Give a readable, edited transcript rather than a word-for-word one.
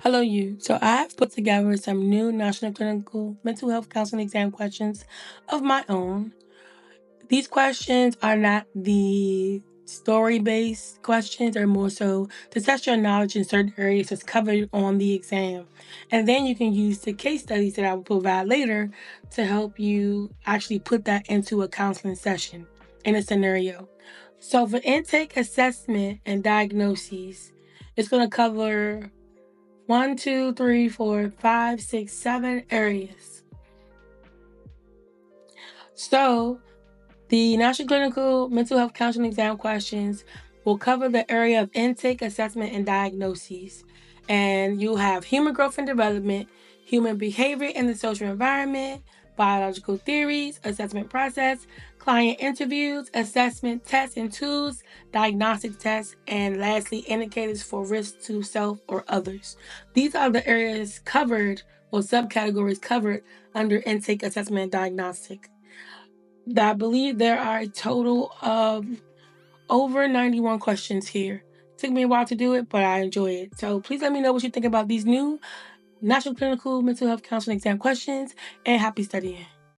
Hello, you. So I have put together some new National Clinical Mental Health Counseling Exam questions of my own. These questions are not the story-based questions, they're more so to test your knowledge in certain areas that's covered on the exam. And then you can use the case studies that I will provide later to help you actually put that into a counseling session in a scenario. So for intake assessment and diagnoses, it's going to cover 1, 2, 3, 4, 5, 6, 7 areas. So the National Clinical Mental Health Counseling Exam questions will cover the area of intake, assessment, and diagnoses. And you have human growth and development, human behavior in the social environment, biological theories, assessment process, client interviews, assessment tests and tools, diagnostic tests, and lastly, indicators for risk to self or others. These are the areas covered or subcategories covered under intake, assessment, and diagnostic. I believe there are a total of over 91 questions here. It took me a while to do it, but I enjoy it. So please let me know what you think about these new National Clinical Mental Health Counseling Exam questions, and happy studying.